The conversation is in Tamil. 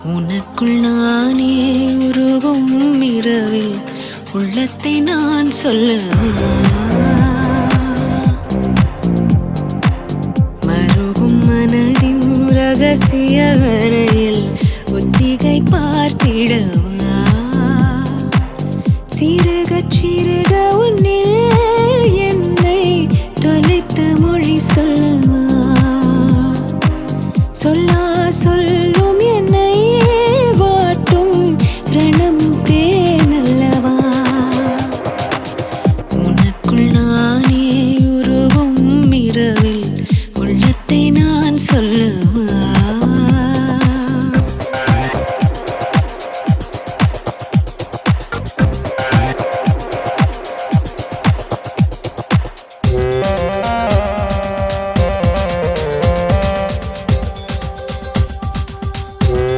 உனக்குள் நானே உருகும் இரவில் உள்ளத்தை நான் சொல்ல மருகும் மனதின் ரகசிய அறையில்